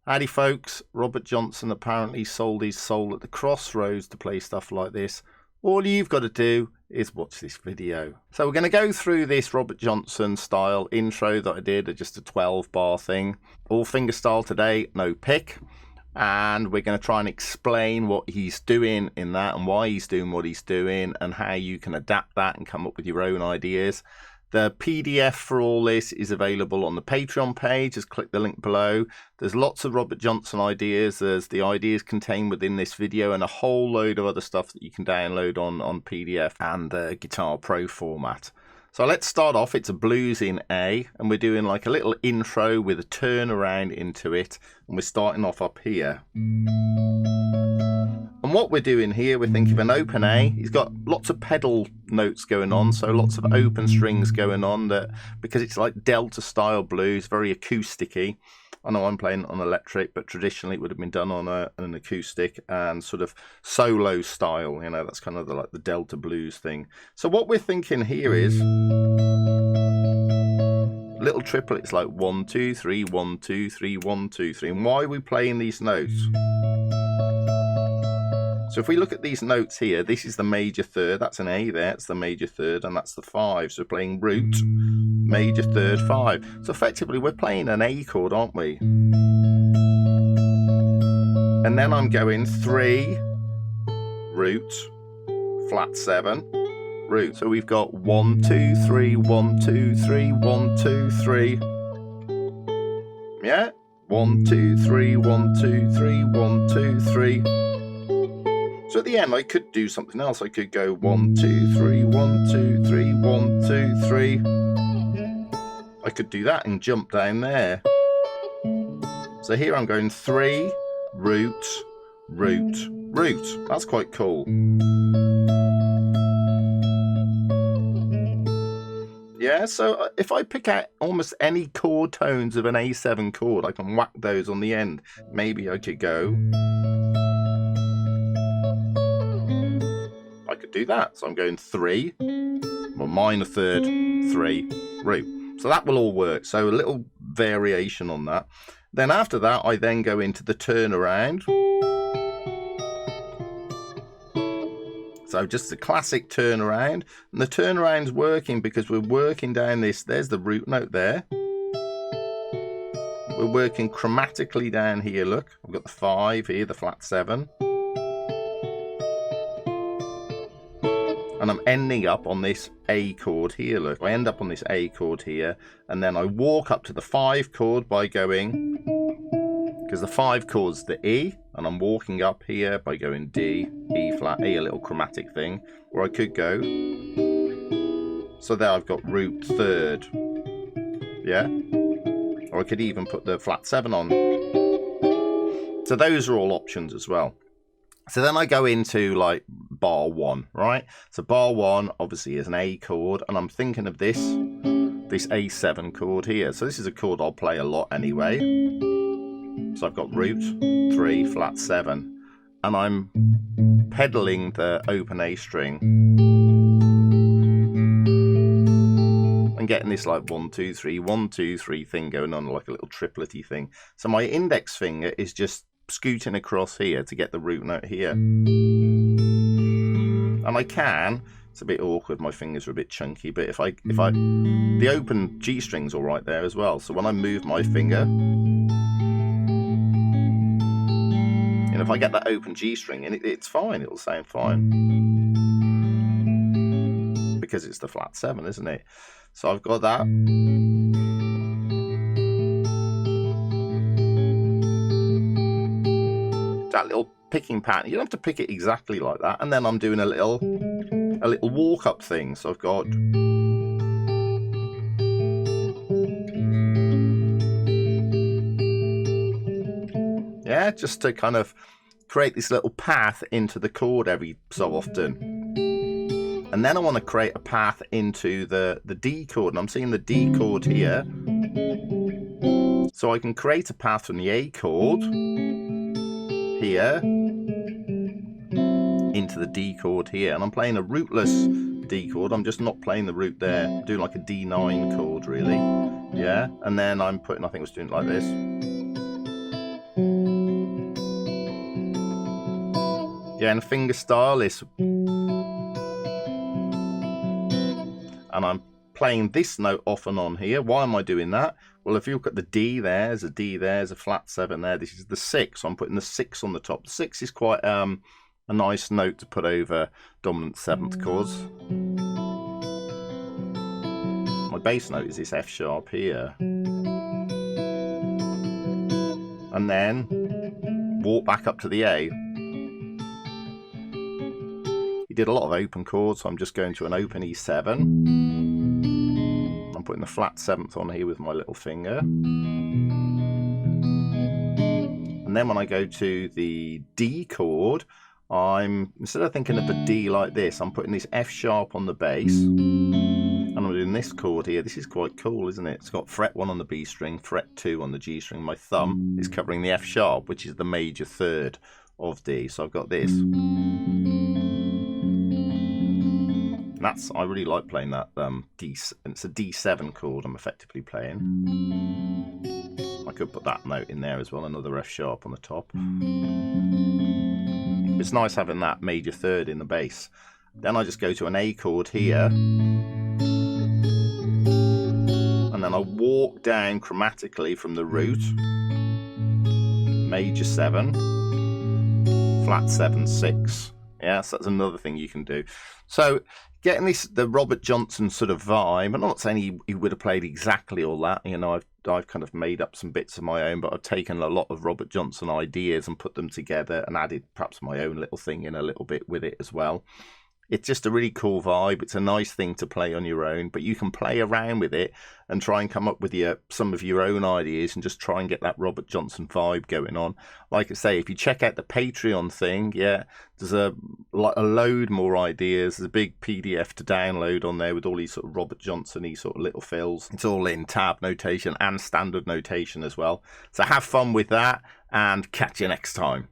Howdy folks, Robert Johnson apparently sold his soul at the crossroads to play stuff like this. All you've got to do is watch this video. So we're going to go through this Robert Johnson style intro that I did, just a 12 bar thing. All fingerstyle today, no pick. And we're going to try and explain what he's doing in that and why he's doing what he's doing and how you can adapt that and come up with your own ideas. The PDF for all this is available on the Patreon page. Just click the link below. There's lots of Robert Johnson ideas. There's the ideas contained within this video and a whole load of other stuff that you can download on PDF and the Guitar Pro format. So let's start off. It's a blues in A, and we're doing like a little intro with a turnaround into it. And we're starting off up here. And what we're doing here, we're thinking of an open A. He's got lots of pedal notes going on, so lots of open strings going on, that because it's like Delta style blues, very acousticy. I know I'm playing on electric, but traditionally it would have been done on an acoustic and sort of solo style. You know, that's kind of like the Delta blues thing. So what we're thinking here is little triplets like 1, 2, 3, 1, 2, 3, 1, 2, 3. And why are we playing these notes? So if we look at these notes here, this is the major third, that's an A there, it's the major third, and that's the 5. So we're playing root, major third, 5. So effectively we're playing an A chord, aren't we? And then I'm going 3, root, flat 7, root. So we've got 1, 2, 3, 1, 2, 3, 1, 2, 3. Yeah? 1, 2, 3, 1, 2, 3, 1, 2, 3. So at the end, I could do something else. I could go 1, 2, 3, 1, 2, 3, 1, 2, 3. I could do that and jump down there. So here I'm going 3, root, root, root. That's quite cool. Yeah, so if I pick out almost any chord tones of an A7 chord, I can whack those on the end. Maybe I could go... I could do that. So I'm going 3, well, minor third, 3, root. So that will all work. So a little variation on that. Then after that, I then go into the turnaround. So just a classic turnaround. And the turnaround's working because we're working down this. There's the root note there. We're working chromatically down here. Look, I've got the 5 here, the flat 7. And I'm ending up on this A chord here. Look, I end up on this A chord here, and then I walk up to the 5 chord by going, because the 5 chord's the E, and I'm walking up here by going D, E flat, E, a little chromatic thing, or I could go, so there I've got root third, yeah, or I could even put the flat 7 on. So those are all options as well. So then I go into like bar 1, right? So bar 1 obviously is an A chord, and I'm thinking of this A7 chord here. So this is a chord I'll play a lot anyway. So I've got root, 3, flat 7, and I'm pedaling the open A string and getting this like 1, 2, 3, 1, 2, 3 thing going on, like a little triplety thing. So my index finger is just scooting across here to get the root note here, and I can, it's a bit awkward, my fingers are a bit chunky, but if I the open G string's all right there as well. So when I move my finger, and if I get that open G string, and it's fine, it'll sound fine because it's the flat 7, isn't it? So I've got that. That little picking pattern, you don't have to pick it exactly like that. And then I'm doing a little walk up thing. So I've got, yeah, just to kind of create this little path into the chord every so often. And then I want to create a path into the D chord, and I'm seeing the D chord here, so I can create a path from the A chord here into the D chord here, and I'm playing a rootless D chord. I'm just not playing the root there. I'm doing like a D9 chord really, yeah. And then I'm putting, I think I was doing it like this, Yeah, and fingerstyle is, and I'm playing this note off and on here. Why am I doing that? Well, if you look at the D there's a D there's a flat 7 there. This is the 6, so I'm putting the 6 on the top. The 6 is quite a nice note to put over dominant 7th chords. My bass note is this F sharp here. And then walk back up to the A. He did a lot of open chords, so I'm just going to an open E7. I'm putting the flat 7th on here with my little finger. And then when I go to the D chord, instead of thinking of the D like this, I'm putting this F sharp on the bass. And I'm doing this chord here. This is quite cool, isn't it? It's got fret 1 on the B string, fret 2 on the G string. My thumb is covering the F sharp, which is the major third of D. So I've got this. And I really like playing that D. It's a D7 chord I'm effectively playing. I could put that note in there as well, another F sharp on the top. It's nice having that major third in the bass. Then I just go to an A chord here. And then I walk down chromatically from the root, major 7, flat 7, 6. Yeah, so that's another thing you can do. So getting the Robert Johnson sort of vibe, I'm not saying he would have played exactly all that. You know, I've kind of made up some bits of my own, but I've taken a lot of Robert Johnson ideas and put them together and added perhaps my own little thing in a little bit with it as well. It's just a really cool vibe. It's a nice thing to play on your own, but you can play around with it and try and come up with some of your own ideas and just try and get that Robert Johnson vibe going on. Like I say, if you check out the Patreon thing, yeah, there's a load more ideas. There's a big PDF to download on there with all these sort of Robert Johnson-y sort of little fills. It's all in tab notation and standard notation as well. So have fun with that and catch you next time.